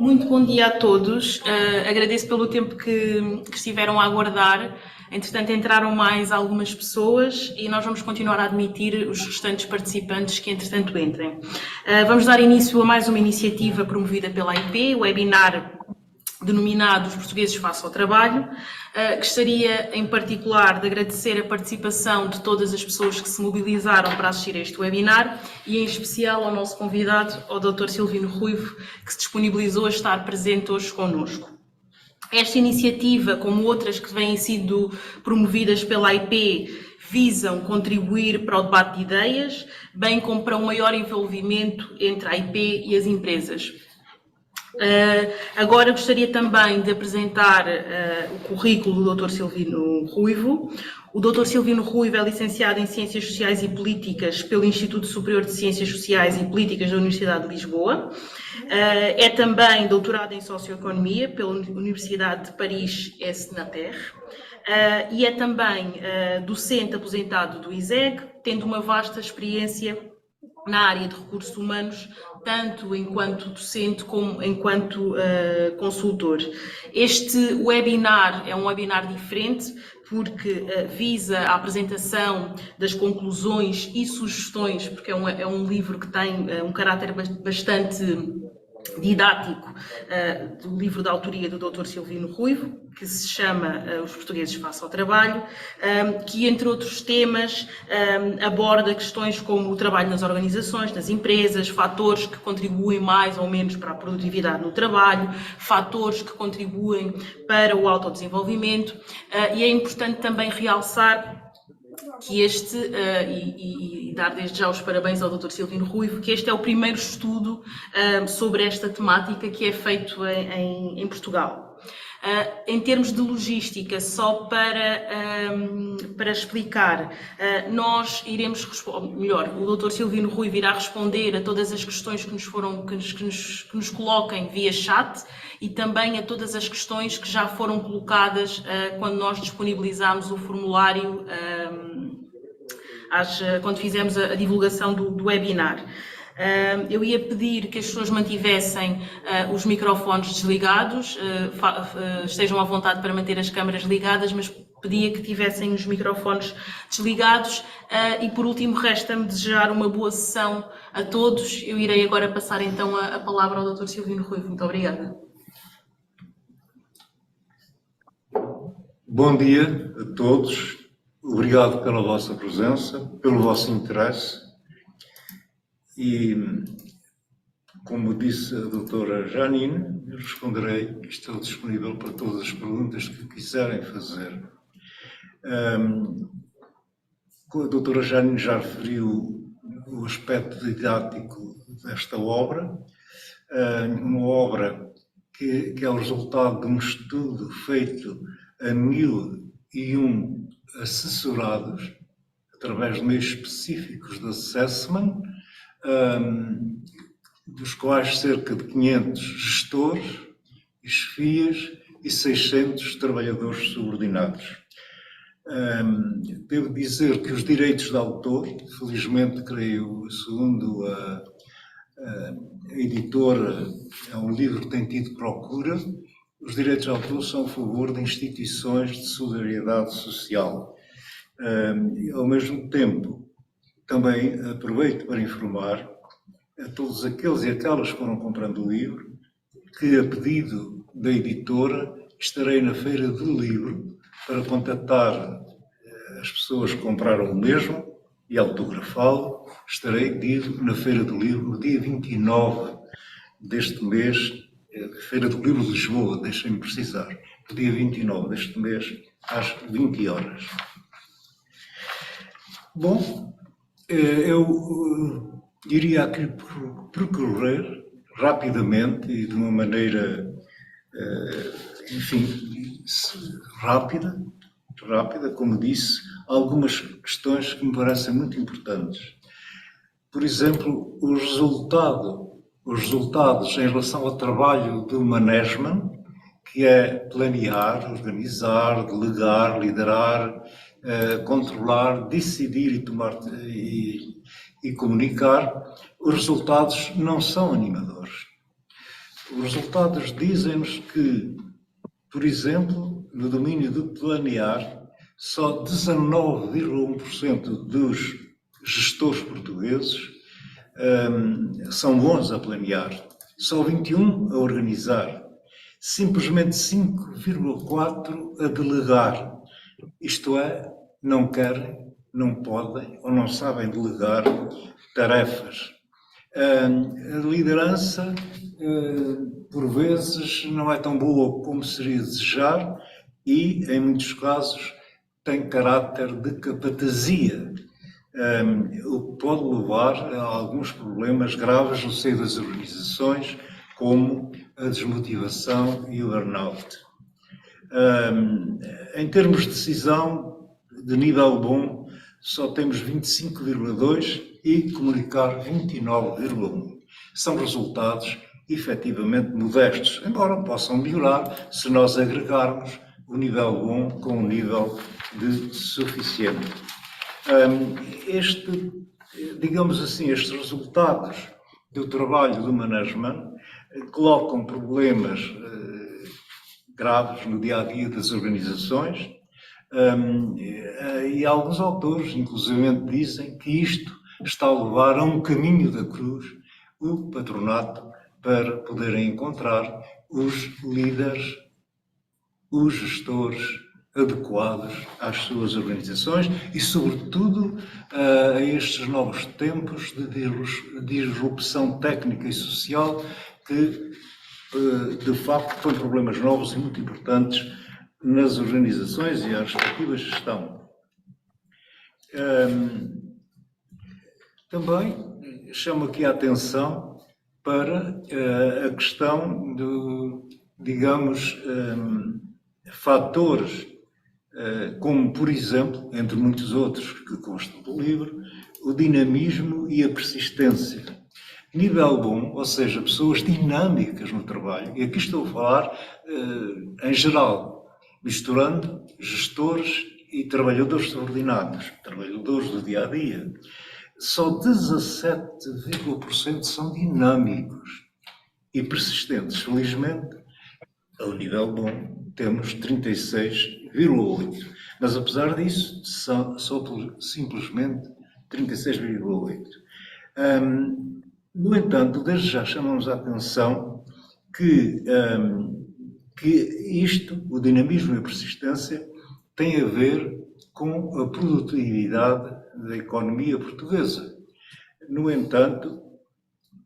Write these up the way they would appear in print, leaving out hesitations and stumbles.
Muito bom dia a todos. Agradeço pelo tempo que estiveram a aguardar. Entretanto, entraram mais algumas pessoas e nós vamos continuar a admitir os restantes participantes que, entretanto, entrem. Vamos dar início a mais uma iniciativa promovida pela AIP, o webinar denominado Os Portugueses Face ao Trabalho. Gostaria, em particular, de agradecer a participação de todas as pessoas que se mobilizaram para assistir a este webinar e, em especial, ao nosso convidado, ao Dr. Silvino Ruivo, que se disponibilizou a estar presente hoje connosco. Esta iniciativa, como outras que vêm sido promovidas pela AIP, visam contribuir para o debate de ideias, bem como para um maior envolvimento entre a AIP e as empresas. Agora gostaria também de apresentar o currículo do Dr. Silvino Ruivo. O Dr. Silvino Ruivo é licenciado em Ciências Sociais e Políticas pelo Instituto Superior de Ciências Sociais e Políticas da Universidade de Lisboa. É também doutorado em Socioeconomia pela Universidade de Paris Est-Nanterre. E é também docente aposentado do ISEG, tendo uma vasta experiência na área de recursos humanos, tanto enquanto docente como enquanto consultor. Este webinar é um webinar diferente porque visa a apresentação das conclusões e sugestões, porque é um livro que tem um caráter bastante didático do livro da autoria do Dr. Silvino Ruivo, que se chama Os Portugueses Face ao Trabalho, que, entre outros temas, aborda questões como o trabalho nas organizações, nas empresas, fatores que contribuem mais ou menos para a produtividade no trabalho, fatores que contribuem para o autodesenvolvimento, e é importante também realçar que e dar desde já os parabéns ao Dr. Silvino Ruivo, que este é o primeiro estudo sobre esta temática que é feito em Portugal. Em termos de logística, só para explicar, nós iremos responder, o Dr. Silvino Ruivo irá responder a todas as questões que nos coloquem via chat e também a todas as questões que já foram colocadas quando nós disponibilizámos o formulário quando fizemos a divulgação do webinar. Eu ia pedir que as pessoas mantivessem os microfones desligados, estejam à vontade para manter as câmaras ligadas, mas pedia que tivessem os microfones desligados e, por último, resta-me desejar uma boa sessão a todos. Eu irei agora passar então a palavra ao Dr. Silvino Ruivo. Muito obrigada. Bom dia a todos. Obrigado pela vossa presença, pelo vosso interesse e, como disse a doutora Janine, responderei que estou disponível para todas as perguntas que quiserem fazer. A doutora Janine já referiu o aspecto didático desta obra, uma obra que é o resultado de um estudo feito a 1001 assessorados, através de meios específicos de assessment, dos quais cerca de 500 gestores, chefias e 600 trabalhadores subordinados. Devo dizer que os direitos de autor, felizmente, creio, segundo a editora, é um livro que tem tido procura. Os direitos de autor são a favor de instituições de solidariedade social. Ao mesmo tempo, também aproveito para informar a todos aqueles e aquelas que foram comprando o livro que, a pedido da editora, estarei na Feira do Livro para contatar as pessoas que compraram o mesmo e autografá-lo. Estarei, digo, na Feira do Livro no dia 29 deste mês, Feira do Livro de Lisboa, deixem-me precisar, no dia 29 deste mês, às 20 horas. Bom, eu iria aqui percorrer rapidamente e de uma maneira, enfim, rápida, como disse, algumas questões que me parecem muito importantes. Por exemplo, os resultados em relação ao trabalho do management, que é planear, organizar, delegar, liderar, controlar, decidir e tomar e comunicar. Os resultados não são animadores. Os resultados dizem-nos que, por exemplo, no domínio do planear, só 19,1% dos gestores portugueses são bons a planear, só 21% a organizar, simplesmente 5,4% a delegar. Isto é, não querem, não podem ou não sabem delegar tarefas. A liderança, por vezes, não é tão boa como seria desejar e, em muitos casos, tem caráter de capatazia, o que pode levar a alguns problemas graves no seio das organizações, como a desmotivação e o burnout. Em termos de decisão, de nível bom, só temos 25,2% e comunicar 29,1%. São resultados efetivamente modestos, embora possam melhorar se nós agregarmos o nível bom com o nível de suficiente. Digamos assim, estes resultados do trabalho do management colocam problemas graves no dia-a-dia das organizações, e alguns autores, inclusive, dizem que isto está a levar a um caminho da cruz o patronato para poderem encontrar os líderes, os gestores adequados às suas organizações e, sobretudo, a estes novos tempos de disrupção técnica e social que, de facto, põem problemas novos e muito importantes nas organizações e à respectiva gestão. Também chamo aqui a atenção para a questão digamos, fatores como, por exemplo, entre muitos outros que constam do livro, o dinamismo e a persistência. Nível bom, ou seja, pessoas dinâmicas no trabalho, e aqui estou a falar em geral, misturando gestores e trabalhadores subordinados, trabalhadores do dia-a-dia. Só 17,% são dinâmicos e persistentes. Felizmente, ao nível bom, temos 36,8%. Mas, apesar disso, são simplesmente 36,8%. No entanto, desde já chamamos a atenção que isto, o dinamismo e a persistência, tem a ver com a produtividade da economia portuguesa. No entanto,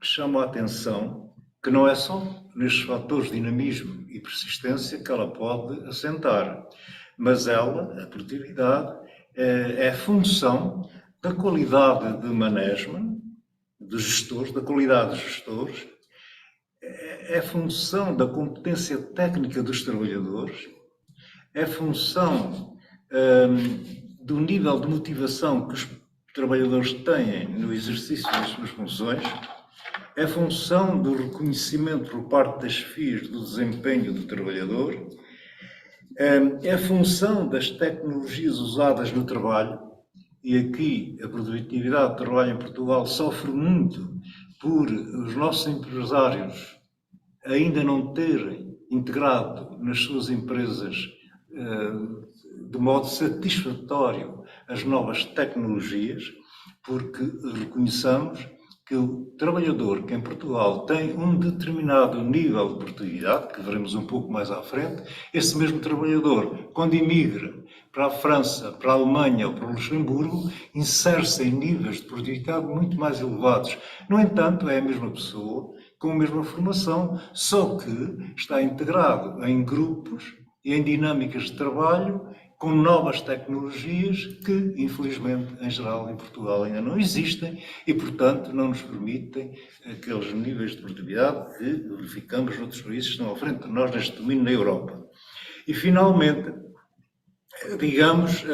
chamo a atenção que não é só nestes fatores de dinamismo e persistência que ela pode assentar, mas ela, a produtividade, é função da qualidade de management, dos gestores, da qualidade dos gestores, é função da competência técnica dos trabalhadores, é função do nível de motivação que os trabalhadores têm no exercício das suas funções, é função do reconhecimento por parte das chefias do desempenho do trabalhador, é função das tecnologias usadas no trabalho, e aqui a produtividade do trabalho em Portugal sofre muito por os nossos empresários ainda não terem integrado nas suas empresas de modo satisfatório as novas tecnologias, porque reconheçamos que o trabalhador que em Portugal tem um determinado nível de produtividade, que veremos um pouco mais à frente, esse mesmo trabalhador, quando imigra para a França, para a Alemanha ou para o Luxemburgo, insere-se em níveis de produtividade muito mais elevados. No entanto, é a mesma pessoa, com a mesma formação, só que está integrado em grupos e em dinâmicas de trabalho com novas tecnologias que, infelizmente, em geral, em Portugal ainda não existem e, portanto, não nos permitem aqueles níveis de produtividade que verificamos noutros países que estão à frente de nós neste domínio na Europa. E, finalmente, digamos,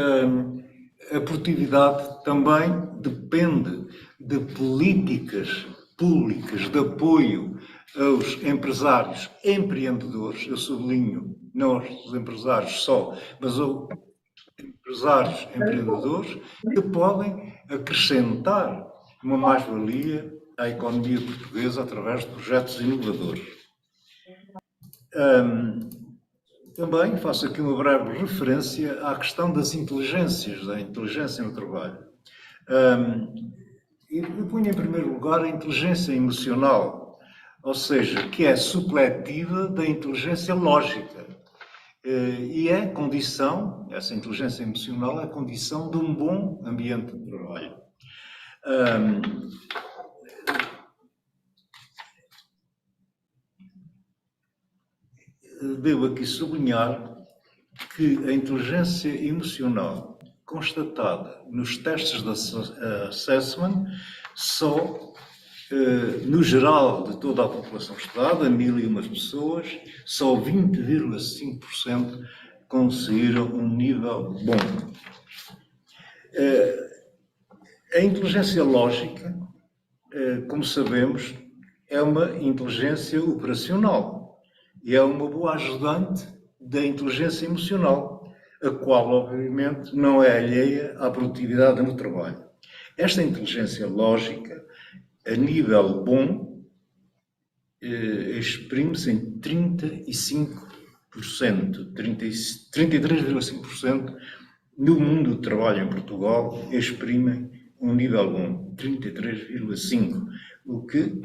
a produtividade também depende de políticas públicas de apoio aos empresários empreendedores, eu sublinho, não aos empresários só, mas aos empresários empreendedores que podem acrescentar uma mais-valia à economia portuguesa através de projetos inovadores. Também faço aqui uma breve referência à questão das inteligências, da inteligência no trabalho. Eu ponho em primeiro lugar a inteligência emocional, ou seja, que é supletiva da inteligência lógica. E é condição, essa inteligência emocional é condição de um bom ambiente de trabalho. Devo aqui sublinhar que a inteligência emocional constatada nos testes de assessment só, no geral de toda a população estudada, 1.001 pessoas, só 20,5% conseguiram um nível bom. A inteligência lógica, como sabemos, é uma inteligência operacional e é uma boa ajudante da inteligência emocional, a qual, obviamente, não é alheia à produtividade no trabalho. Esta inteligência lógica, a nível bom, exprime-se em 35%, 33,5% no mundo do trabalho em Portugal exprimem um nível bom, 33,5%, o que,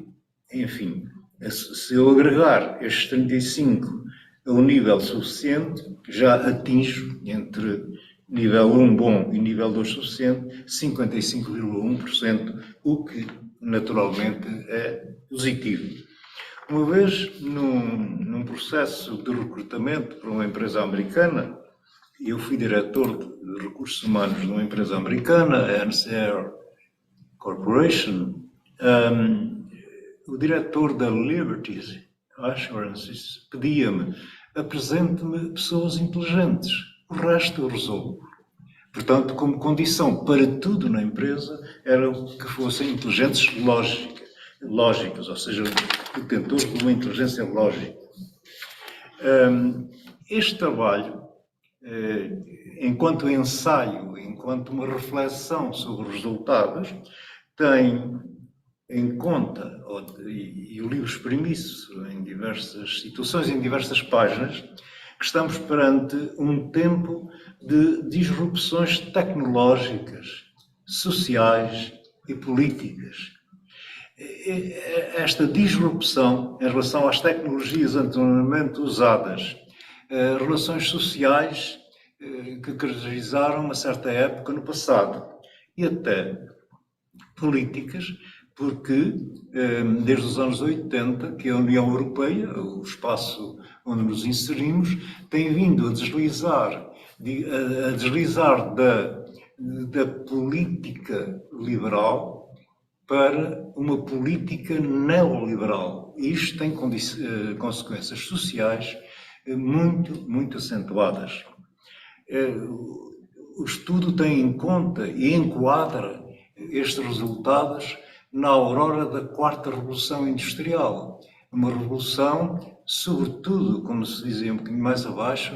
enfim, se eu agregar estes 35 a um nível suficiente, já atinjo entre nível 1 bom e nível 2 suficiente, 55,1%, o que naturalmente é positivo. Uma vez, num processo de recrutamento para uma empresa americana, eu fui diretor de recursos humanos de uma empresa americana, a NCR Corporation. O diretor da Liberty Assurances pedia-me: apresente-me pessoas inteligentes, o resto eu resolvo. Portanto, como condição para tudo na empresa, era que fossem inteligentes lógicas, ou seja, detentores de uma inteligência lógica. Este trabalho, enquanto ensaio, enquanto uma reflexão sobre os resultados, tem em conta, e o livro exprime isso em diversas situações, em diversas páginas, que estamos perante um tempo de disrupções tecnológicas, sociais e políticas. Esta disrupção em relação às tecnologias anteriormente usadas, relações sociais que caracterizaram uma certa época no passado, e até políticas, porque desde os anos 80 que a União Europeia, o espaço onde nos inserimos, tem vindo a deslizar da política liberal para uma política neoliberal. E isto tem consequências sociais muito acentuadas. O estudo tem em conta e enquadra estes resultados na aurora da quarta revolução industrial. Uma revolução, sobretudo, como se dizia um bocadinho mais abaixo,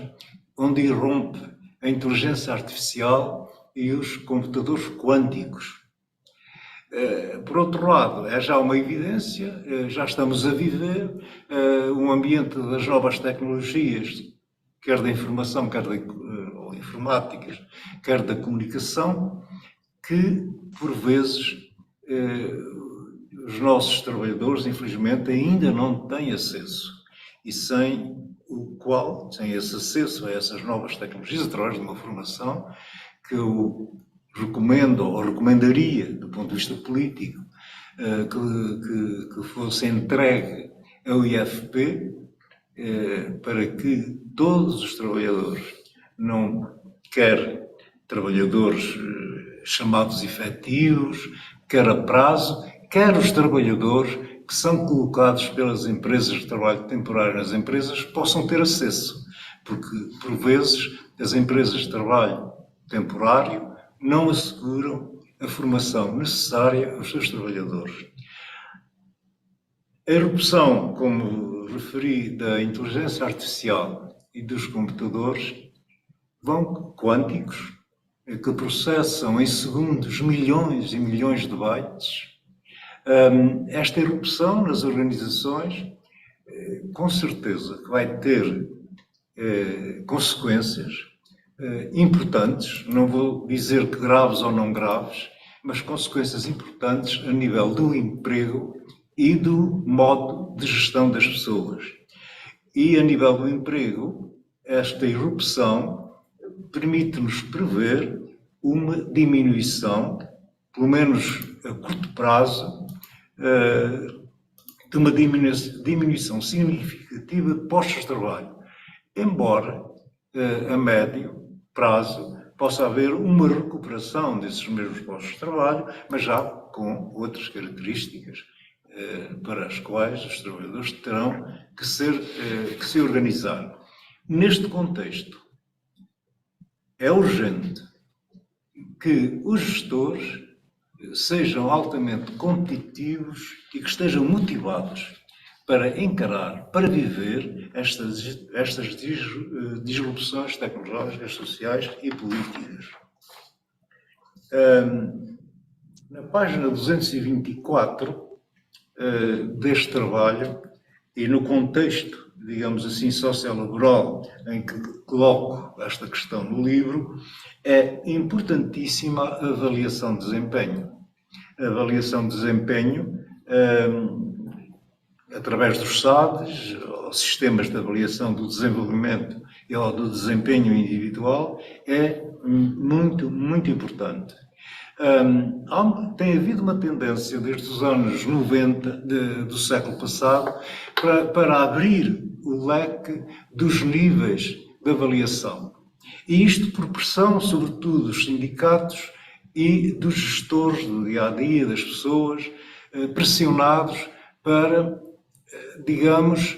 onde irrompe a inteligência artificial e os computadores quânticos. Por outro lado, é já uma evidência, já estamos a viver um ambiente das novas tecnologias, quer da informação, quer ou informáticas, quer da comunicação, que, por vezes, os nossos trabalhadores, infelizmente, ainda não têm acesso. E sem esse acesso a essas novas tecnologias, através de uma formação que eu recomendo, ou recomendaria, do ponto de vista político, que fosse entregue ao IFP, para que todos os trabalhadores, não quer trabalhadores chamados efetivos, quer a prazo, quer os trabalhadores que são colocados pelas empresas de trabalho temporário nas empresas, possam ter acesso. Porque, por vezes, as empresas de trabalho temporário não asseguram a formação necessária aos seus trabalhadores. A erupção, como referi, da inteligência artificial e dos computadores quânticos, que processam em segundos milhões e milhões de bytes. Esta erupção nas organizações com certeza que vai ter consequências importantes, não vou dizer que graves ou não graves, mas consequências importantes a nível do emprego e do modo de gestão das pessoas. E a nível do emprego, esta irrupção permite-nos prever uma diminuição, pelo menos a curto prazo, de uma diminuição significativa de postos de trabalho, embora a médio prazo possa haver uma recuperação desses mesmos postos de trabalho, mas já com outras características para as quais os trabalhadores terão que se organizar. Neste contexto, é urgente que os gestores sejam altamente competitivos e que estejam motivados para encarar, para viver estas disrupções tecnológicas, sociais e políticas. Na página 224 deste trabalho, e no contexto, digamos assim, sociolaboral em que coloco esta questão no livro, é importantíssima a avaliação de desempenho. A avaliação de desempenho, através dos SADs, ou sistemas de avaliação do desenvolvimento ou do desempenho individual, é muito, muito importante. Tem havido uma tendência desde os anos 90 do século passado para abrir o leque dos níveis de avaliação. E isto por pressão, sobretudo, dos sindicatos e dos gestores do dia-a-dia, das pessoas, pressionados para, digamos,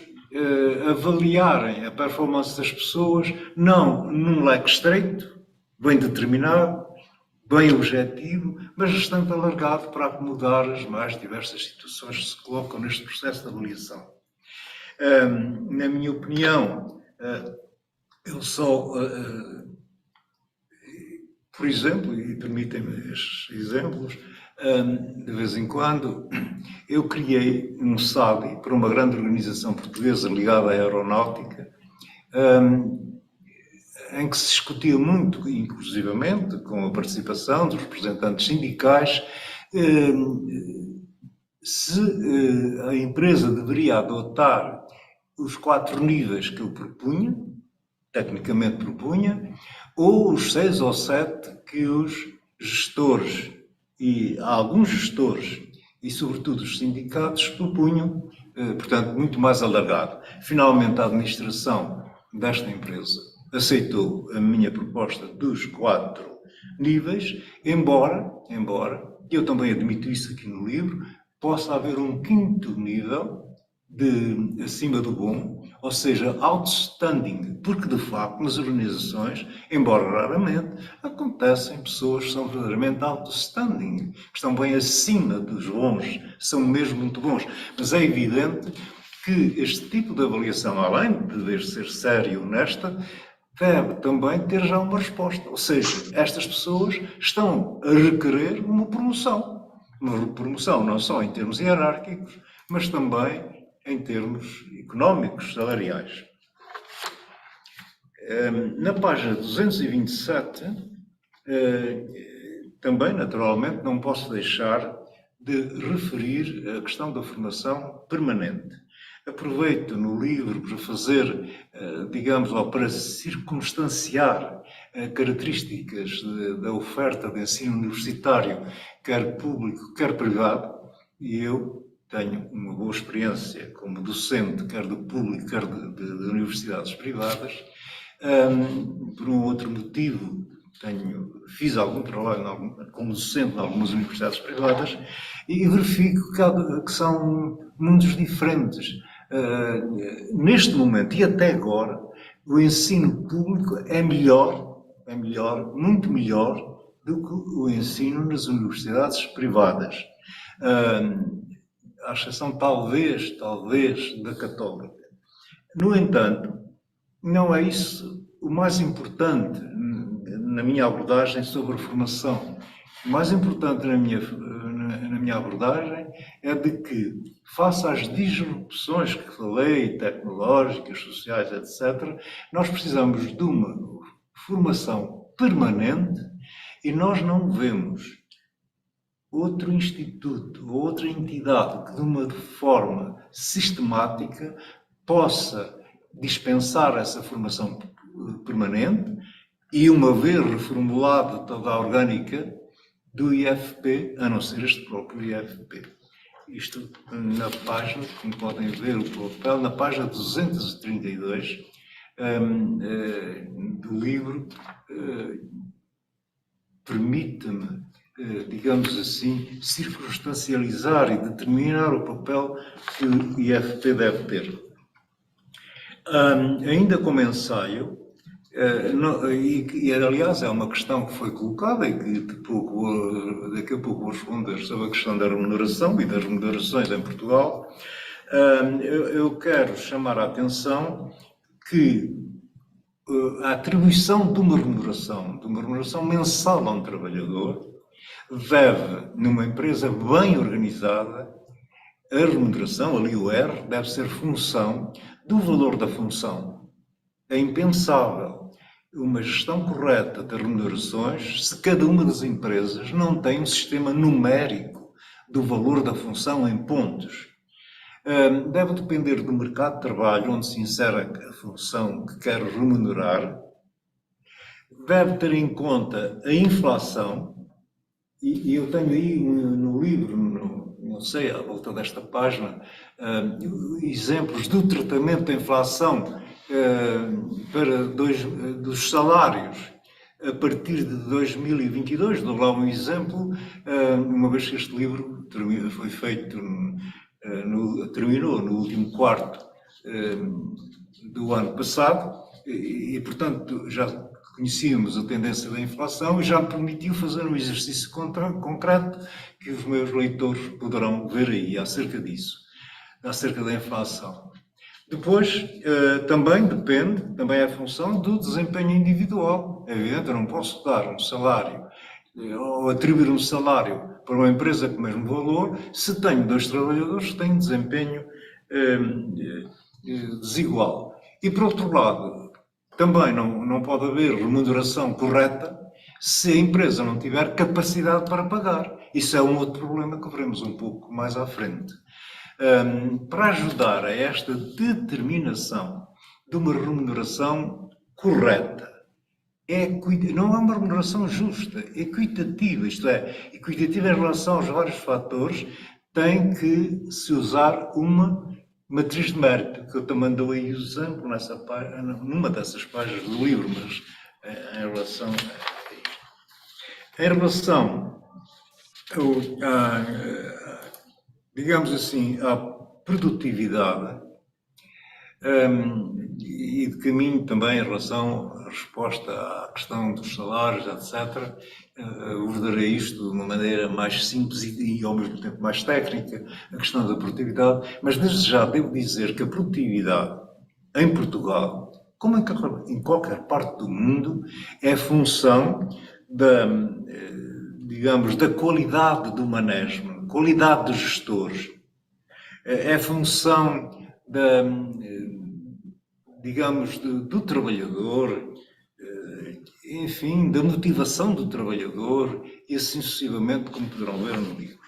avaliarem a performance das pessoas, não num leque estreito, bem determinado, bem objetivo, mas bastante alargado para acomodar as mais diversas situações que se colocam neste processo de avaliação. Na minha opinião, eu só, por exemplo, e permitem-me estes exemplos, de vez em quando, eu criei um SADI para uma grande organização portuguesa ligada à aeronáutica, em que se discutia muito, inclusivamente, com a participação dos representantes sindicais, se a empresa deveria adotar os 4 níveis que eu propunha, tecnicamente propunha, ou os 6 ou 7 que os gestores e alguns gestores e, sobretudo, os sindicatos propunham, portanto, muito mais alargado. Finalmente, a administração desta empresa aceitou a minha proposta dos 4 níveis, embora, eu também admito isso aqui no livro, possa haver um 5º nível de acima do bom, ou seja, outstanding, porque de facto nas organizações, embora raramente, acontecem pessoas que são verdadeiramente outstanding, que estão bem acima dos bons, são mesmo muito bons, mas é evidente que este tipo de avaliação, além de dever ser séria e honesta, deve também ter já uma resposta. Ou seja, estas pessoas estão a requerer uma promoção não só em termos hierárquicos, mas também em termos económicos, salariais. Na página 227, também, naturalmente, não posso deixar de referir a questão da formação permanente. Aproveito no livro para fazer, digamos, ou para circunstanciar características da oferta de ensino universitário, quer público, quer privado, e eu tenho uma boa experiência como docente, quer do público, quer de universidades privadas. Por um outro motivo, fiz algum trabalho como docente em algumas universidades privadas e verifico que são mundos diferentes. Neste momento e até agora, o ensino público é melhor, muito melhor do que o ensino nas universidades privadas. À exceção talvez da Católica. No entanto, não é isso o mais importante na minha abordagem sobre a formação. O mais importante na minha abordagem é de que, face às disrupções que falei, tecnológicas, sociais, etc., nós precisamos de uma formação permanente e nós não vemos outro instituto, outra entidade que de uma forma sistemática possa dispensar essa formação permanente e, uma vez reformulada toda a orgânica do IFP, a não ser este próprio IFP. Isto na página, como podem ver o papel, na página 232 do livro, permite-me, digamos assim, circunstancializar e determinar o papel que o IFP deve ter. Ainda como ensaio, e aliás é uma questão que foi colocada e que daqui a pouco vou responder sobre a questão da remuneração e das remunerações em Portugal, eu quero chamar a atenção que a atribuição de uma remuneração mensal a um trabalhador deve, numa empresa bem organizada, a remuneração, ali o R, deve ser função do valor da função. É impensável uma gestão correta das remunerações se cada uma das empresas não tem um sistema numérico do valor da função em pontos. Deve depender do mercado de trabalho onde se insere a função que quer remunerar. Deve ter em conta a inflação. E eu tenho aí no livro, não sei, à volta desta página, exemplos do tratamento da inflação dos salários a partir de 2022. Dou lá um exemplo, uma vez que este livro foi feito, terminou no último quarto do ano passado e, portanto, já conhecíamos a tendência da inflação e já me permitiu fazer um exercício concreto que os meus leitores poderão ver aí acerca disso, acerca da inflação. Depois, também depende, também é função do desempenho individual. É evidente, eu não posso dar um salário ou atribuir um salário para uma empresa com o mesmo valor se tenho 2 trabalhadores que têm desempenho desigual. E, por outro lado, também não pode haver remuneração correta se a empresa não tiver capacidade para pagar. Isso é um outro problema que veremos um pouco mais à frente. Para ajudar a esta determinação de uma remuneração correta, não é uma remuneração justa, equitativa, isto é, equitativa em relação aos vários fatores, tem que se usar uma matriz de mérito, que eu também dou aí o exemplo numa dessas páginas do livro, mas em relação digamos assim, à produtividade, e de caminho também em relação à resposta à questão dos salários, etc. Abordarei isto de uma maneira mais simples e ao mesmo tempo mais técnica, a questão da produtividade, mas desde já devo dizer que a produtividade em Portugal, como em qualquer parte do mundo, é função digamos, da qualidade do management, qualidade dos gestores, é função digamos, do trabalhador, enfim, da motivação do trabalhador e assim sucessivamente, como poderão ver no livro.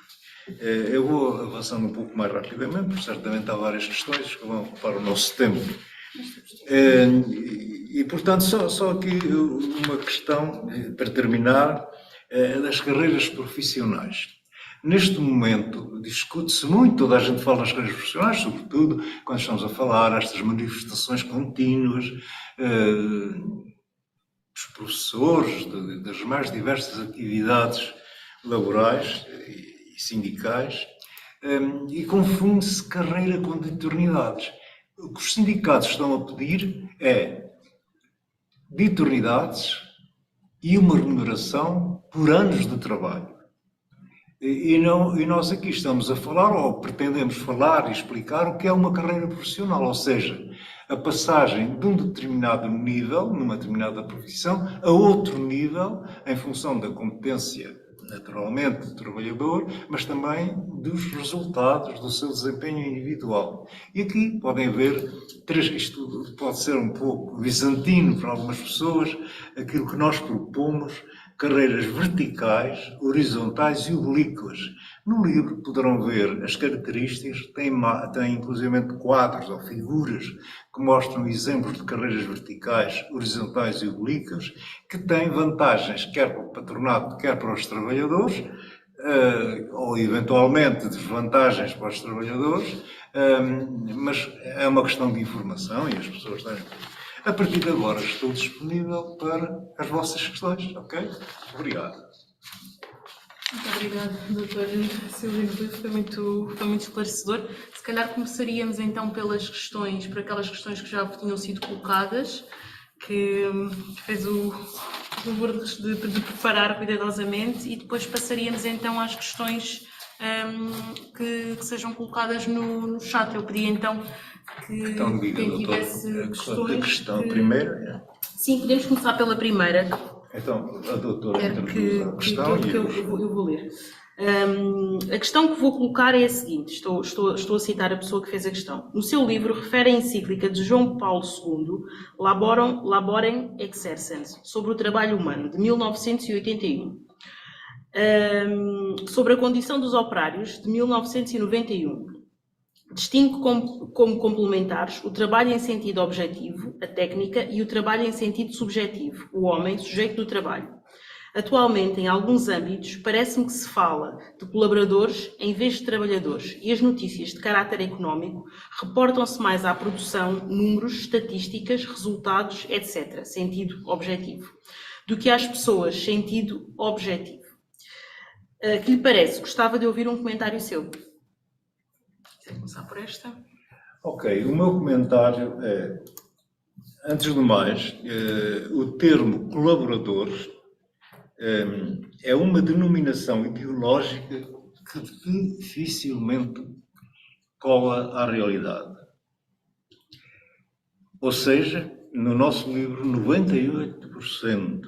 Eu vou avançando um pouco mais rapidamente, porque certamente há várias questões que vão ocupar o nosso tempo. E portanto, só aqui uma questão, para terminar, das carreiras profissionais. Neste momento, discute-se muito, toda a gente fala nas carreiras profissionais, sobretudo quando estamos a falar estas manifestações contínuas dos professores, das mais diversas atividades laborais e sindicais, e confunde-se carreira com diuturnidades. O que os sindicatos estão a pedir é diuturnidades e uma remuneração por anos de trabalho. E nós aqui estamos a falar, ou pretendemos falar e explicar o que é uma carreira profissional, ou seja, a passagem de um determinado nível, numa determinada profissão, a outro nível, em função da competência naturalmente, do trabalhador, mas também dos resultados do seu desempenho individual. E aqui podem ver, isto pode ser um pouco bizantino para algumas pessoas, aquilo que nós propomos, carreiras verticais, horizontais e oblíquas. No livro poderão ver as características, tem inclusive quadros ou figuras que mostram exemplos de carreiras verticais, horizontais e oblíquas, que têm vantagens quer para o patronato, quer para os trabalhadores, ou eventualmente desvantagens para os trabalhadores, mas é uma questão de informação e as pessoas têm. A partir de agora estou disponível para as vossas questões, ok? Obrigado. Muito obrigada, Dr. Silvino Rui, foi muito esclarecedor. Se calhar começaríamos então por aquelas questões que já tinham sido colocadas, que fez o favor de preparar cuidadosamente, e depois passaríamos então às questões que sejam colocadas no chat. Eu pedi então que quem tivesse questões... A questão primeira? Sim, podemos começar pela primeira. Então, a doutora introduz a questão e eu vou ler. A questão que vou colocar é a seguinte, estou a citar a pessoa que fez a questão. No seu livro, refere a encíclica de João Paulo II, Laborem Exercens, sobre o trabalho humano, de 1981. Sobre a condição dos operários, de 1991. Distingue como complementares o trabalho em sentido objetivo, a técnica, e o trabalho em sentido subjetivo, o homem, sujeito do trabalho. Atualmente, em alguns âmbitos, parece-me que se fala de colaboradores em vez de trabalhadores, e as notícias de caráter económico reportam-se mais à produção, números, estatísticas, resultados, etc., sentido objetivo, do que às pessoas, sentido objetivo. Que lhe parece? Gostava de ouvir um comentário seu. Quer começar por esta? Ok, o meu comentário é, antes de mais, o termo colaborador é uma denominação ideológica que dificilmente cola à realidade. Ou seja, no nosso livro, 98%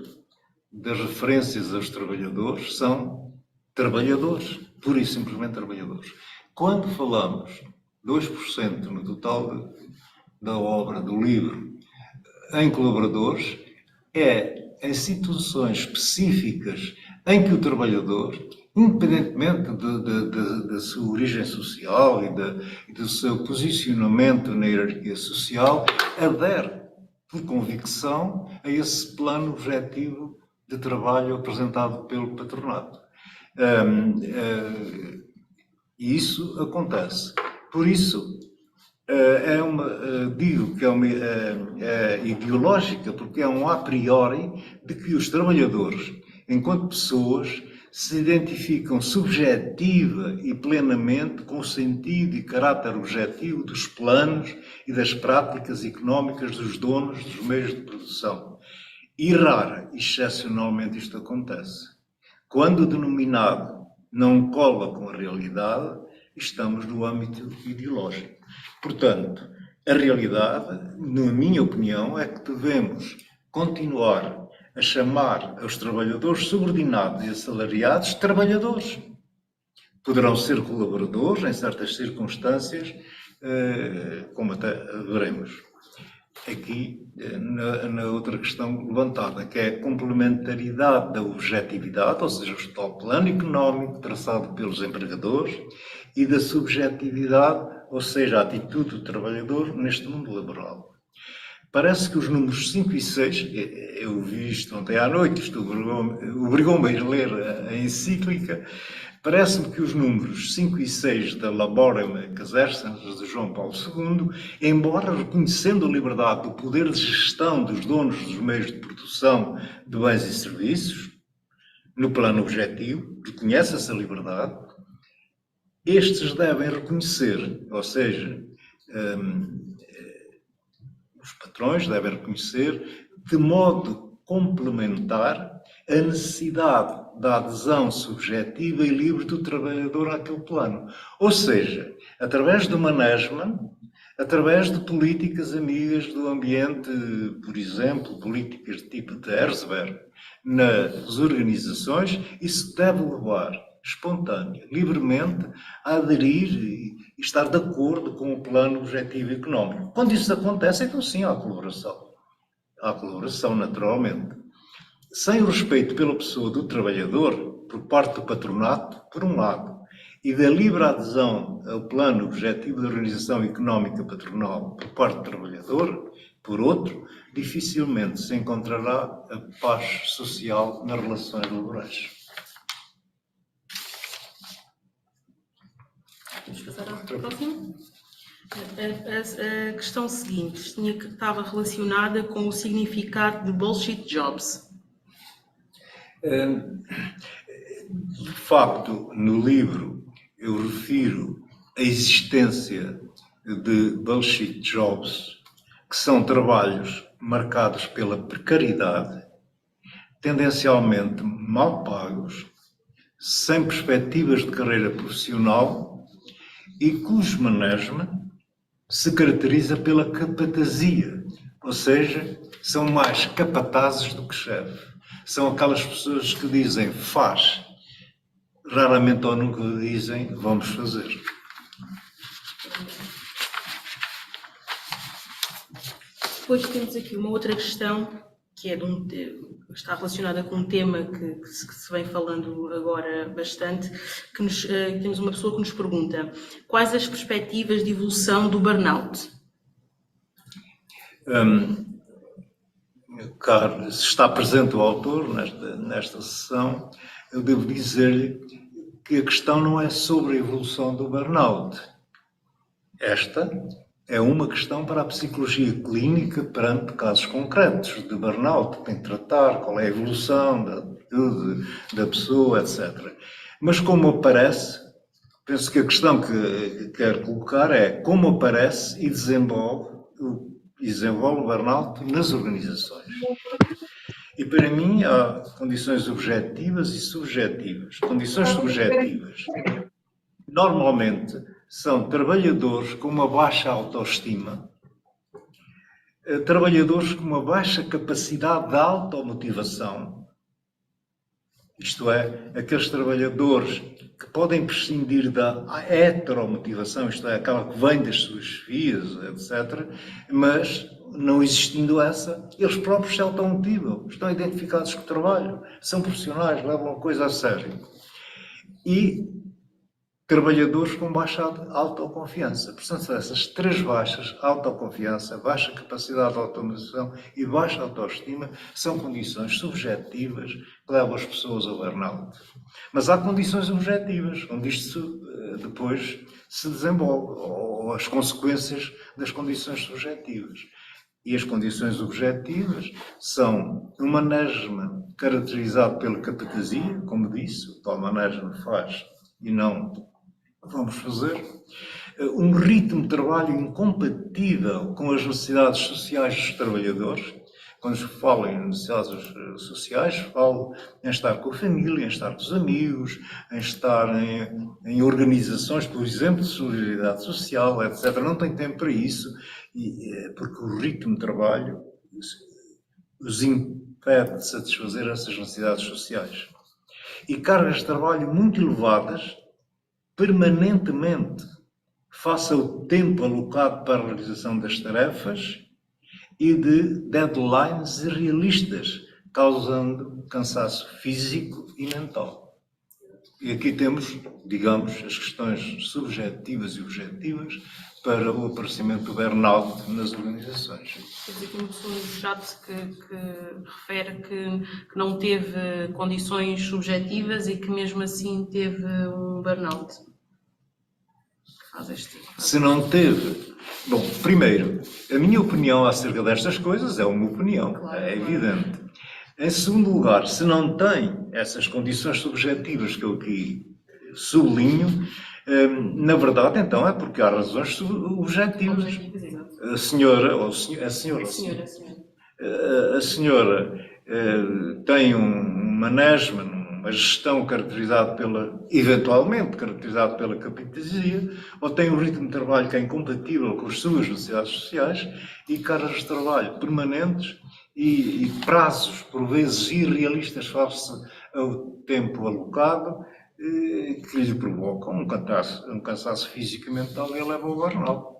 das referências aos trabalhadores são trabalhadores, pura e simplesmente trabalhadores. Quando falamos 2% no total da obra, do livro, em colaboradores, é em situações específicas em que o trabalhador, independentemente da sua origem social e do seu posicionamento na hierarquia social, adere por convicção a esse plano objetivo de trabalho apresentado pelo patronato. E isso acontece. Por isso, digo que é uma ideológica, porque é um a priori de que os trabalhadores, enquanto pessoas, se identificam subjetiva e plenamente com o sentido e caráter objetivo dos planos e das práticas económicas dos donos dos meios de produção. E rara, excepcionalmente, isto acontece. Quando o denominado não cola com a realidade, estamos no âmbito ideológico. Portanto, a realidade, na minha opinião, é que devemos continuar a chamar aos trabalhadores subordinados e assalariados trabalhadores. Poderão ser colaboradores em certas circunstâncias, como até veremos. Aqui, na outra questão levantada, que é a complementaridade da objetividade, ou seja, o tal plano económico traçado pelos empregadores, e da subjetividade, ou seja, a atitude do trabalhador neste mundo laboral. Parece que os números 5 e 6, eu vi isto ontem à noite, isto obrigou-me a ler a encíclica, parece-me que os números 5 e 6 da Laborem Exercens, de João Paulo II, embora reconhecendo a liberdade do poder de gestão dos donos dos meios de produção de bens e serviços, no plano objetivo, reconhece essa liberdade, estes devem reconhecer, ou seja, os patrões devem reconhecer de modo complementar a necessidade da adesão subjetiva e livre do trabalhador àquele plano. Ou seja, através do management, através de políticas amigas do ambiente, por exemplo, políticas de tipo de Herzberg, nas organizações, isso deve levar espontânea, livremente, a aderir e estar de acordo com o plano objetivo económico. Quando isso acontece, então sim, há colaboração. Há colaboração, naturalmente. Sem o respeito pela pessoa do trabalhador, por parte do patronato, por um lado, e da livre adesão ao plano objetivo da organização económica patronal por parte do trabalhador, por outro, dificilmente se encontrará a paz social nas relações laborais. Vamos passar ao próximo. A questão seguinte estava relacionada com o significado de bullshit jobs. De facto, no livro eu refiro a existência de bullshit jobs, que são trabalhos marcados pela precariedade, tendencialmente mal pagos, sem perspectivas de carreira profissional e cujo management se caracteriza pela capatazia, ou seja, são mais capatazes do que chefe. São aquelas pessoas que dizem faz, raramente ou nunca dizem vamos fazer. Depois temos aqui uma outra questão que está relacionada com um tema que se vem falando agora bastante, temos uma pessoa que nos pergunta: quais as perspectivas de evolução do burnout? Se está presente o autor nesta sessão, eu devo dizer-lhe que a questão não é sobre a evolução do burnout. Esta é uma questão para a psicologia clínica perante casos concretos de burnout. Tem que tratar qual é a evolução da atitude da pessoa, etc. Mas como aparece, penso que a questão que quero colocar é como aparece e desenvolve o burnout nas organizações. E para mim há condições objetivas e subjetivas. Condições subjetivas normalmente são trabalhadores com uma baixa autoestima, trabalhadores com uma baixa capacidade de automotivação, isto é, aqueles trabalhadores que podem prescindir da heteromotivação, isto é, aquela que vem das suas chefias, etc., mas, não existindo essa, eles próprios se automotivam, estão identificados com o trabalho, são profissionais, levam a coisa a sério. E trabalhadores com baixa autoconfiança. Portanto, essas três baixas, autoconfiança, baixa capacidade de automotivação e baixa autoestima, são condições subjetivas que levam as pessoas ao burnout. Mas há condições objetivas, onde isto depois se desenvolve, ou as consequências das condições subjetivas. E as condições objetivas são um management caracterizado pela capatasia, como disse, o tal management faz e não vamos fazer, um ritmo de trabalho incompatível com as necessidades sociais dos trabalhadores. Quando falo em necessidades sociais, falo em estar com a família, em estar com os amigos, em estar em organizações, por exemplo, de solidariedade social, etc. Não tenho tempo para isso, porque o ritmo de trabalho os impede de satisfazer essas necessidades sociais. E cargas de trabalho muito elevadas, permanentemente, face ao tempo alocado para a realização das tarefas e de deadlines irrealistas, causando cansaço físico e mental. E aqui temos, digamos, as questões subjetivas e objetivas para o aparecimento do burnout nas organizações. Temos aqui uma pessoa no chat que refere que não teve condições subjetivas e que mesmo assim teve um burnout. Se não teve... Bom, primeiro, a minha opinião acerca destas coisas é uma opinião, claro, é evidente. Em segundo lugar, se não tem essas condições subjetivas que eu aqui sublinho, na verdade, então, é porque há razões objetivas. A senhora tem um management, uma gestão caracterizada eventualmente caracterizada pela capitaneia, ou têm um ritmo de trabalho que é incompatível com as suas necessidades sociais e cargas de trabalho permanentes e prazos, por vezes, irrealistas face ao tempo alocado, que lhe provocam um cansaço físico e mental e levam ao burnout.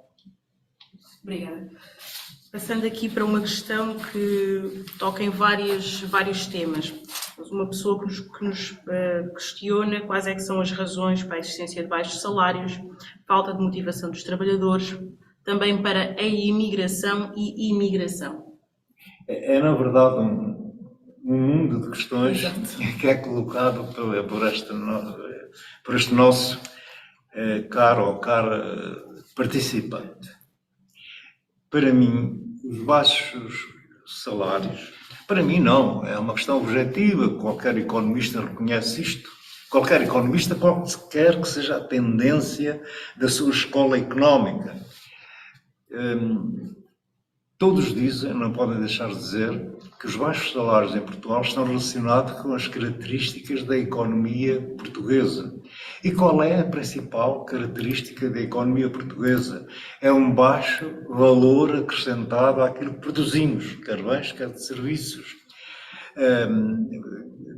Obrigada. Passando aqui para uma questão que toca em vários temas. Uma pessoa que nos questiona quais é que são as razões para a existência de baixos salários, falta de motivação dos trabalhadores, também para a imigração e imigração. É na verdade, um mundo de questões Exato. que é colocado por este nosso caro ou cara participante. Para mim, os baixos salários, para mim não, é uma questão objetiva, qualquer economista reconhece isto. Qualquer economista, qualquer que seja a tendência da sua escola económica. Todos dizem, não podem deixar de dizer, que os baixos salários em Portugal estão relacionados com as características da economia portuguesa. E qual é a principal característica da economia portuguesa? É um baixo valor acrescentado àquilo que produzimos, quer bens, quer de serviços.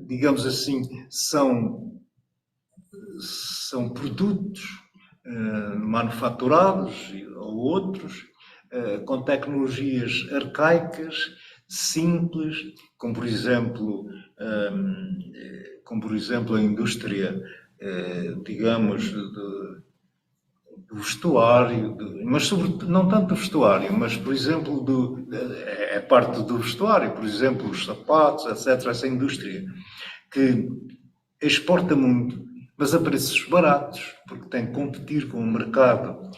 Digamos assim, são produtos manufaturados ou outros, com tecnologias arcaicas, simples, como por exemplo a indústria, digamos, do vestuário, mas sobretudo, não tanto do vestuário, mas por exemplo, é parte do vestuário, por exemplo, os sapatos, etc., essa indústria que exporta muito, mas a preços baratos, porque tem que competir com um mercado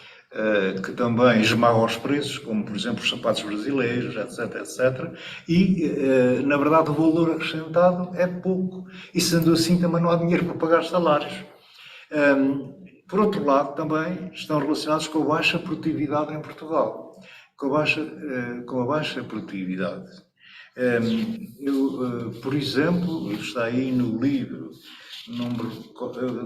que também esmaga os preços, como por exemplo os sapatos brasileiros, etc, etc. E, na verdade, o valor acrescentado é pouco. E sendo assim, também não há dinheiro para pagar salários. Por outro lado, também estão relacionados com a baixa produtividade em Portugal. Com a baixa produtividade. Por exemplo, está aí no livro,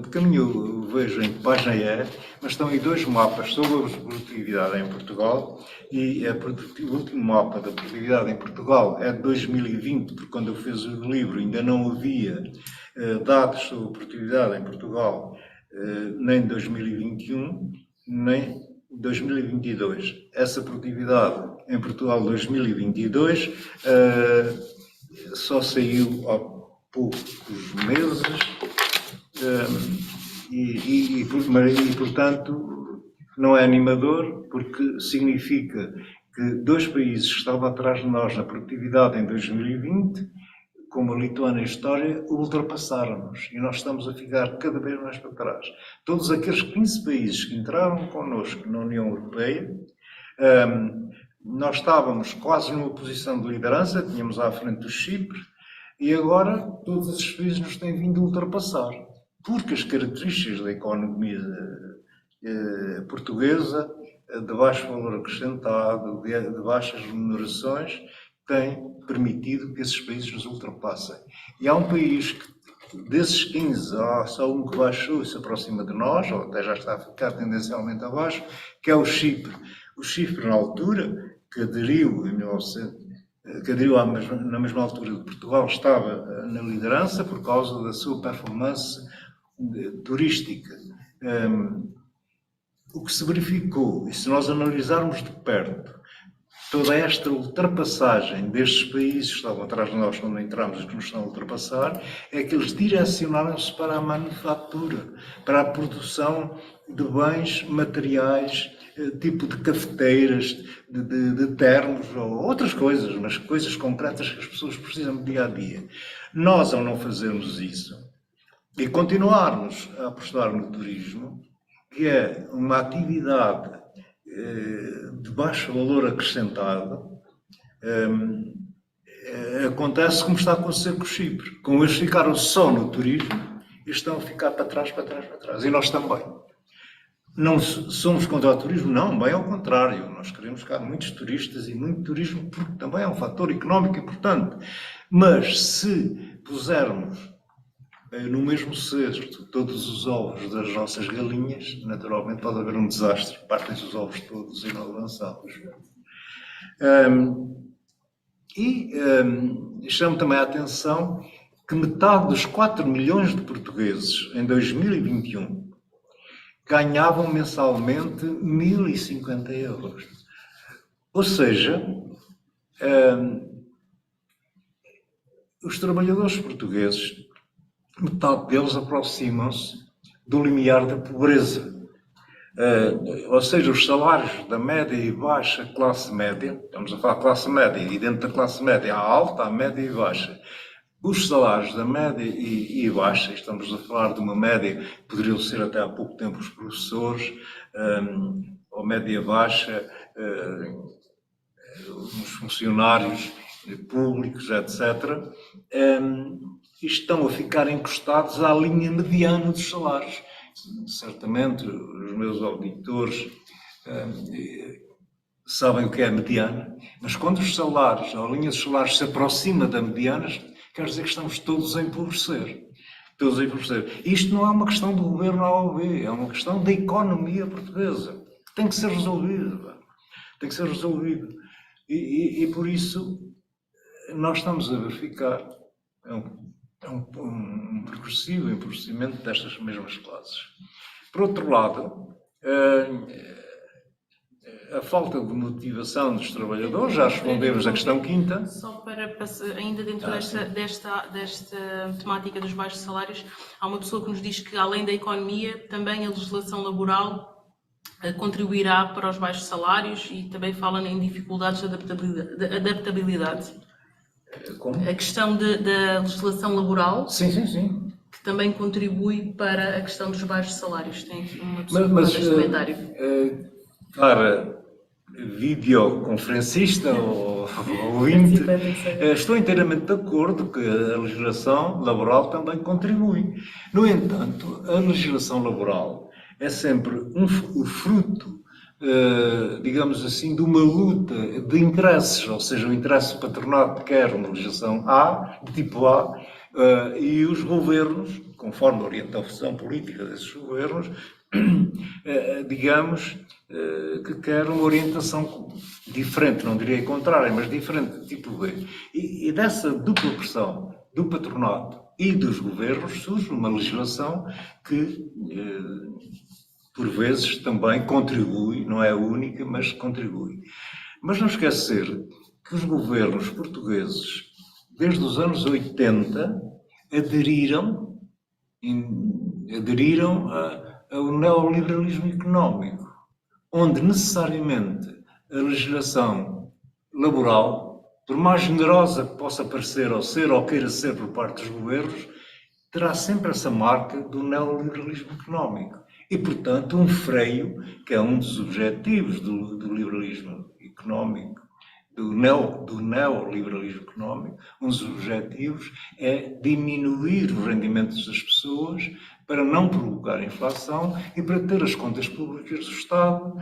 de caminho eu vejo em que página é, mas estão aí dois mapas sobre a produtividade em Portugal e o último mapa da produtividade em Portugal é de 2020, porque quando eu fiz o livro ainda não havia dados sobre a produtividade em Portugal, nem 2021, nem 2022. Essa produtividade em Portugal 2022 só saiu há poucos meses e, portanto, não é animador, porque significa que dois países que estavam atrás de nós na produtividade em 2020, como a Lituânia e a Estónia, ultrapassaram-nos e nós estamos a ficar cada vez mais para trás. Todos aqueles 15 países que entraram connosco na União Europeia, nós estávamos quase numa posição de liderança, tínhamos à frente do Chipre, e agora todos esses países nos têm vindo a ultrapassar, porque as características da economia portuguesa, de baixo valor acrescentado, de baixas remunerações, têm permitido que esses países nos ultrapassem. E há um país que, desses 15, há só um que baixou e se aproxima de nós, ou até já está a ficar tendencialmente abaixo, que é o Chipre. O Chipre, na altura, que aderiu na mesma altura de Portugal, estava na liderança por causa da sua performance turística. O que se verificou, e se nós analisarmos de perto, toda esta ultrapassagem destes países que estavam atrás de nós quando entramos e que nos estão a ultrapassar, é que eles direcionaram-se para a manufatura, para a produção de bens materiais, tipo de cafeteiras, de termos ou outras coisas, mas coisas concretas que as pessoas precisam de dia a dia. Nós, ao não fazermos isso e continuarmos a apostar no turismo, que é uma atividade de baixo valor acrescentado, acontece como está a acontecer com o Chipre. Como eles ficaram só no turismo, eles estão a ficar para trás, para trás, para trás. E nós também. Não somos contra o turismo? Não, bem ao contrário. Nós queremos cá muitos turistas e muito turismo, porque também é um fator económico importante. Mas se pusermos no mesmo cesto todos os ovos das nossas galinhas, naturalmente pode haver um desastre, partem-se os ovos todos e não lançados. Chamo também a atenção que metade dos 4 milhões de portugueses em 2021 ganhavam mensalmente 1.050 euros. Ou seja, os trabalhadores portugueses, metade deles aproximam-se do limiar da pobreza. Ou seja, os salários da média e baixa classe média, estamos a falar de classe média, e dentro da classe média há alta, há média e baixa. Os salários da média e baixa, estamos a falar de uma média que poderiam ser até há pouco tempo os professores, ou média baixa, os funcionários públicos, etc., estão a ficar encostados à linha mediana dos salários. Certamente os meus auditores sabem o que é a mediana, mas quando os salários, a linha dos salários se aproxima da mediana, quer dizer que estamos todos a empobrecer. Todos a empobrecer. Isto não é uma questão do governo A ou B, é uma questão da economia portuguesa, que tem que ser resolvida. Tem que ser resolvido. E por isso nós estamos a verificar um progressivo empobrecimento destas mesmas classes. Por outro lado, a falta de motivação dos trabalhadores, já respondemos à questão quinta. Só para ainda dentro desta temática dos baixos salários, há uma pessoa que nos diz que, além da economia, também a legislação laboral contribuirá para os baixos salários e também fala em dificuldades de adaptabilidade. Como? A questão da legislação laboral, sim. que também contribui para a questão dos baixos salários. Tem aqui uma pessoa que faz este comentário. Para videoconferencista ou ouvinte, estou inteiramente de acordo que a legislação laboral também contribui. No entanto, a legislação laboral é sempre o fruto, digamos assim, de uma luta de interesses, ou seja, o interesse patronal quer uma legislação A, de tipo A, e os governos, conforme a orientação política desses governos, digamos, que quer uma orientação diferente, não diria contrária, mas diferente, de tipo B. E dessa dupla pressão do patronato e dos governos surge uma legislação que, por vezes, também contribui, não é a única, mas contribui. Mas não esquecer que os governos portugueses, desde os anos 80, aderiram ao neoliberalismo económico, onde necessariamente a legislação laboral, por mais generosa que possa parecer ou ser ou queira ser por parte dos governos, terá sempre essa marca do neoliberalismo económico. E, portanto, um freio, que é um dos objetivos do liberalismo económico, do neoliberalismo económico, um dos objetivos é diminuir os rendimentos das pessoas para não provocar inflação e para ter as contas públicas do Estado,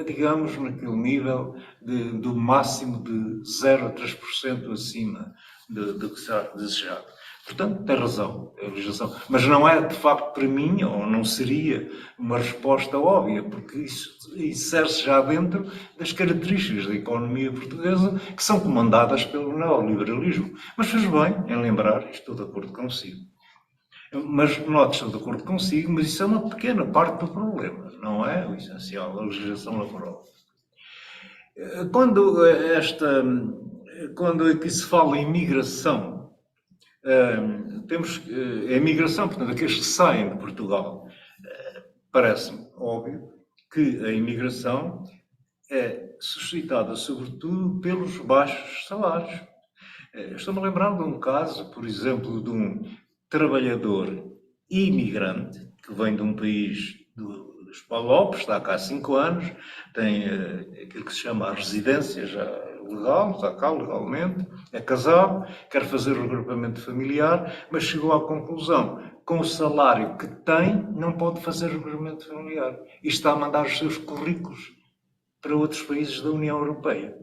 digamos, naquele nível do máximo de 0 a 3% acima do que será desejado. Portanto, tem razão a legislação. Mas não é, de facto, para mim, ou não seria uma resposta óbvia, porque isso insere-se já dentro das características da economia portuguesa que são comandadas pelo neoliberalismo. Mas fez bem em lembrar, estou de acordo consigo. Mas, note, estou de acordo consigo, mas isso é uma pequena parte do problema, não é o essencial, a legislação laboral. Quando aqui se fala em migração, temos a imigração, portanto, aqueles que saem de Portugal. Parece-me óbvio que a imigração é suscitada, sobretudo, pelos baixos salários. Estou-me a lembrar de um caso, por exemplo, de um trabalhador imigrante que vem de um país dos Palopes, está cá há 5 anos, tem aquilo que se chama a residência já legal, está cá legalmente, é casado, quer fazer o regrupamento familiar, mas chegou à conclusão, com o salário que tem, não pode fazer o regrupamento familiar. E está a mandar os seus currículos para outros países da União Europeia.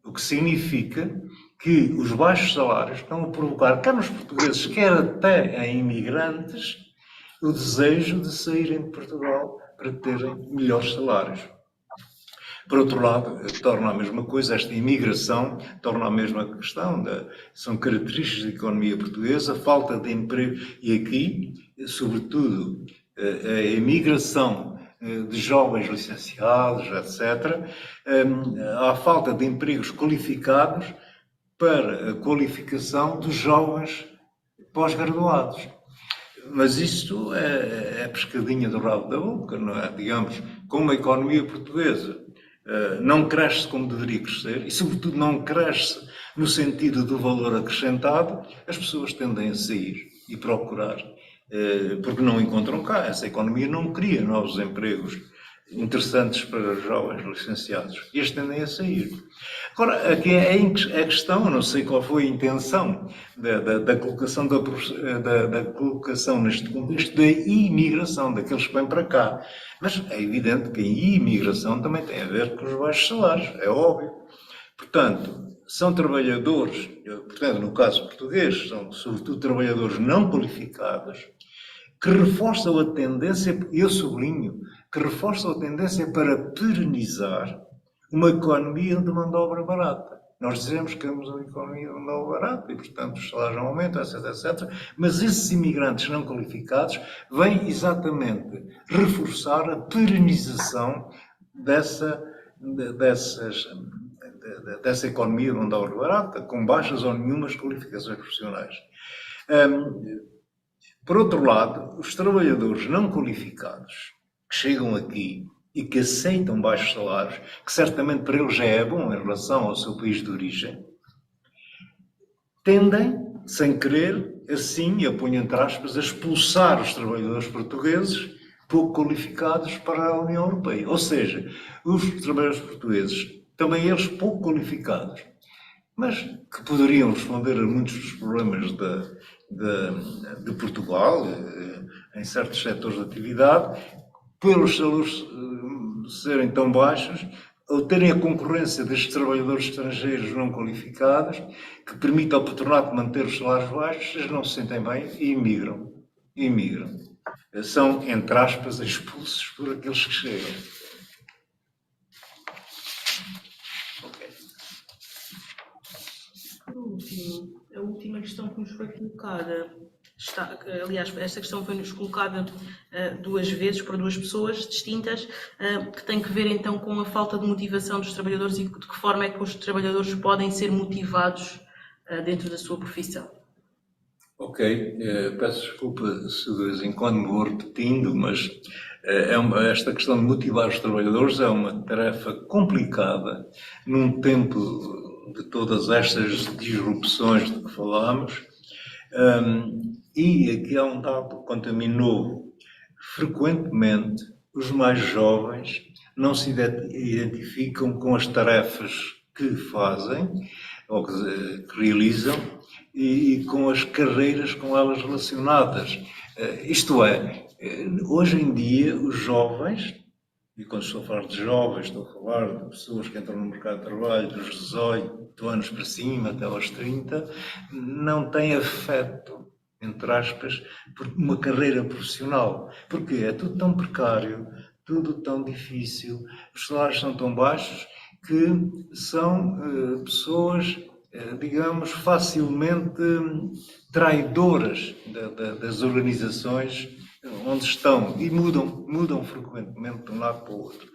O que significa que os baixos salários estão a provocar, quer nos portugueses, quer até em imigrantes, o desejo de saírem de Portugal para terem melhores salários. Por outro lado, torna a mesma coisa, esta imigração torna a mesma questão, são características da economia portuguesa, falta de emprego, e aqui, sobretudo, a imigração de jovens licenciados, etc., há falta de empregos qualificados para a qualificação dos jovens pós-graduados. Mas isto é pescadinha do rabo da boca, não é? Digamos, como a economia portuguesa não cresce como deveria crescer e, sobretudo, não cresce no sentido do valor acrescentado, as pessoas tendem a sair e procurar, porque não encontram cá. Essa economia não cria novos empregos interessantes para os jovens licenciados. Estes tendem a sair. Agora, aqui é a questão, eu não sei qual foi a intenção da colocação, da colocação neste contexto da imigração, daqueles que vêm para cá. Mas é evidente que a imigração também tem a ver com os baixos salários, é óbvio. Portanto, são trabalhadores, portanto, no caso português, são sobretudo trabalhadores não qualificados, que reforçam a tendência, eu sublinho, que reforçam a tendência para perenizar uma economia de mão de obra barata. Nós dizemos que temos uma economia de mão de obra barata e, portanto, os salários não aumentam, etc, etc. Mas esses imigrantes não qualificados vêm exatamente reforçar a perenização dessa economia de mão de obra barata, com baixas ou nenhumas qualificações profissionais. Por outro lado, os trabalhadores não qualificados que chegam aqui e que aceitam baixos salários, que certamente para eles já é bom em relação ao seu país de origem, tendem, sem querer, assim, eu ponho entre aspas, a expulsar os trabalhadores portugueses pouco qualificados para a União Europeia. Ou seja, os trabalhadores portugueses, também eles pouco qualificados, mas que poderiam responder a muitos dos problemas de Portugal, em certos setores de atividade, pelos salários serem tão baixos, ou terem a concorrência destes trabalhadores estrangeiros não qualificados, que permite ao patronato manter os salários baixos, eles não se sentem bem e imigram. São, entre aspas, expulsos por aqueles que chegam. Por último, a última questão que nos foi colocada, aliás, esta questão foi-nos colocada duas vezes por duas pessoas distintas, que tem que ver então com a falta de motivação dos trabalhadores e de que forma é que os trabalhadores podem ser motivados dentro da sua profissão. Ok, peço desculpa se de vez em quando me vou repetindo, mas esta questão de motivar os trabalhadores é uma tarefa complicada num tempo de todas estas disrupções de que falámos. E aqui há um dado quanto a mim novo. Frequentemente, os mais jovens não se identificam com as tarefas que fazem ou que realizam e com as carreiras com elas relacionadas. Isto é, hoje em dia, os jovens, e quando estou a falar de jovens, estou a falar de pessoas que entram no mercado de trabalho dos 18 anos para cima até aos 30, não têm afeto, entre aspas, por uma carreira profissional. Porquê? É tudo tão precário, tudo tão difícil, os salários são tão baixos que são pessoas, digamos, facilmente traidoras das organizações onde estão e mudam frequentemente de um lado para o outro.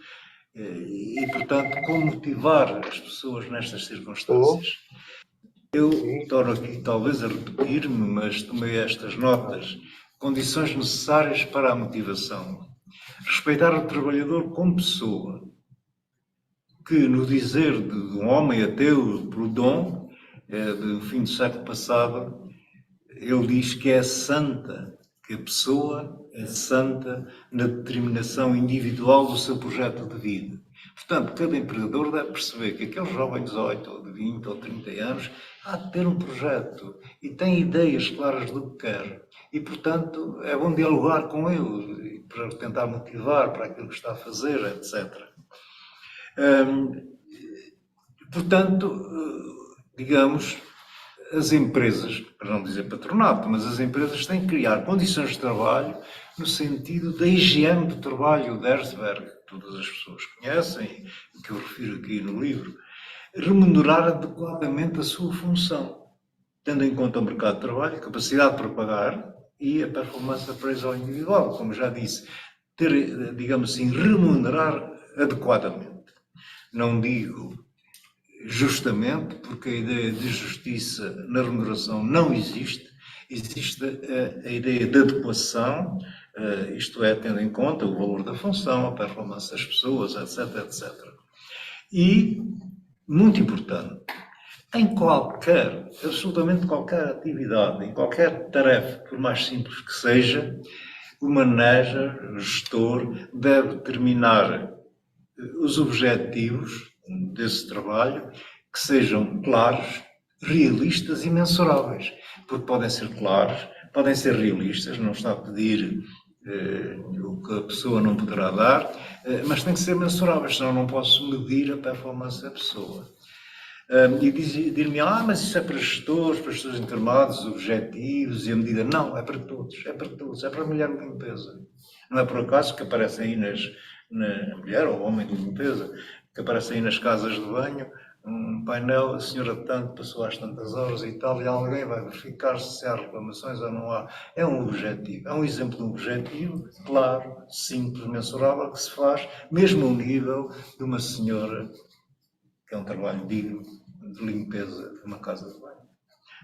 E, portanto, como motivar as pessoas nestas circunstâncias? Eu torno aqui talvez a repetir-me, mas tomei estas notas. Condições necessárias para a motivação. Respeitar o trabalhador como pessoa, que no dizer de um homem ateu, Proudhon, do fim do século passado, ele diz que é santa, que a pessoa é santa na determinação individual do seu projeto de vida. Portanto, cada empregador deve perceber que aquele jovem de 18, ou de 20, ou 30 anos, há de ter um projeto e tem ideias claras do que quer. E, portanto, é bom dialogar com ele para tentar motivar para aquilo que está a fazer, etc. Portanto, digamos, as empresas, para não dizer patronato, mas as empresas têm que criar condições de trabalho no sentido da higiene do trabalho, o Dersberg, que todas as pessoas conhecem, e que eu refiro aqui no livro, remunerar adequadamente a sua função, tendo em conta o mercado de trabalho, a capacidade para pagar e a performance appraisal individual, como já disse, ter, digamos assim, remunerar adequadamente. Não digo justamente, porque a ideia de justiça na remuneração não existe, existe a ideia de adequação, isto é, tendo em conta o valor da função, a performance das pessoas, etc, etc. E, muito importante, em qualquer, absolutamente qualquer atividade, em qualquer tarefa, por mais simples que seja, o manager, o gestor, deve determinar os objetivos desse trabalho que sejam claros, realistas e mensuráveis. Porque podem ser claros, podem ser realistas, não está a pedir o que a pessoa não poderá dar, mas tem que ser mensuráveis, senão não posso medir a performance da pessoa. E dir-me, mas isso é para gestores intermados, objetivos e a medida. Não, é para todos, é para a mulher de limpeza. Não é por acaso que aparece aí na mulher ou homem de limpeza, que aparece aí nas casas de banho, um painel, a senhora tanto passou às tantas horas e tal, e alguém vai verificar se há reclamações ou não há. É um objetivo, é um exemplo de um objetivo, claro, simples, mensurável, que se faz, mesmo ao nível de uma senhora, que é um trabalho digno de limpeza de uma casa de banho,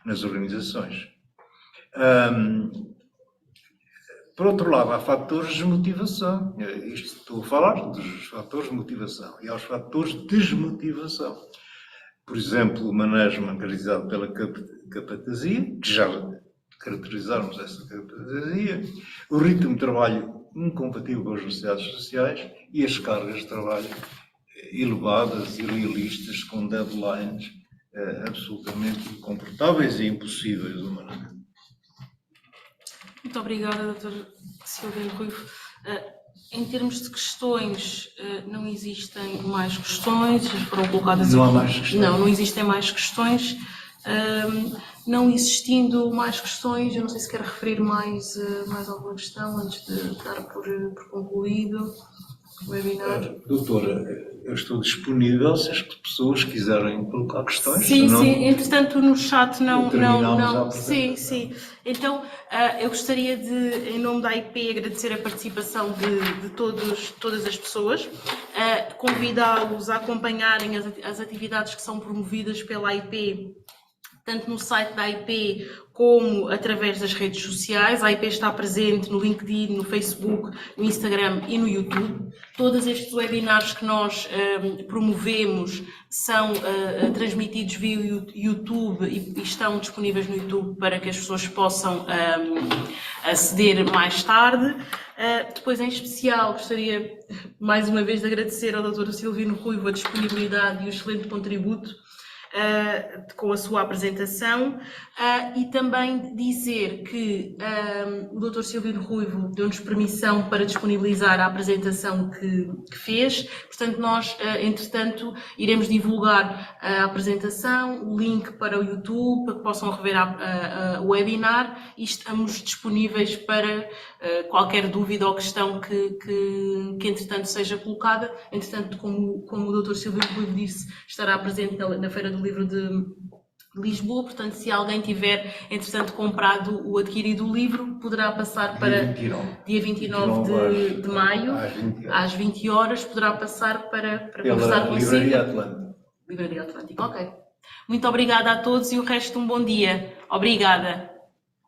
nas organizações. Por outro lado, há fatores de motivação. Estou a falar dos fatores de motivação e aos fatores de desmotivação. Por exemplo, o management caracterizado pela capatasia, que já caracterizarmos essa capatasia, o ritmo de trabalho incompatível com as necessidades sociais e as cargas de trabalho elevadas e realistas, com deadlines absolutamente incomportáveis e impossíveis humanamente. Muito obrigada, Dr. Silvino Ruivo. Em termos de questões, não existem mais questões, foram colocadas Não aqui. há mais questões? Não existem mais questões. Não existindo mais questões, eu não sei se quer referir mais alguma questão antes de dar por concluído o webinar. Doutora, eu estou disponível se as pessoas quiserem colocar questões. Sim, senão... sim. Entretanto, no chat não. Sim, sim. Então, eu gostaria de, em nome da IP, agradecer a participação de todas as pessoas, convidá-los a acompanharem as atividades que são promovidas pela IP, tanto no site da IP como através das redes sociais. A IP está presente no LinkedIn, no Facebook, no Instagram e no YouTube. Todos estes webinars que nós promovemos são transmitidos via YouTube e estão disponíveis no YouTube para que as pessoas possam aceder mais tarde. Depois, em especial, gostaria mais uma vez de agradecer ao Dr. Silvino Ruivo a disponibilidade e o excelente contributo com a sua apresentação, e também dizer que o Dr. Silvino Ruivo deu-nos permissão para disponibilizar a apresentação que fez. Portanto, nós, entretanto, iremos divulgar a apresentação, o link para o YouTube, para que possam rever o webinar, e estamos disponíveis para qualquer dúvida ou questão que entretanto seja colocada. Entretanto, como o Dr. Silvino Ruivo disse, estará presente na Feira do Livro de Lisboa. Portanto, se alguém tiver, entretanto, comprado ou adquirido o livro, poderá passar para dia 29 de maio, às 20 horas, poderá passar para conversar consigo. Livraria Atlântico. Livraria Atlântico, ok. Muito obrigada a todos e o resto um bom dia. Obrigada.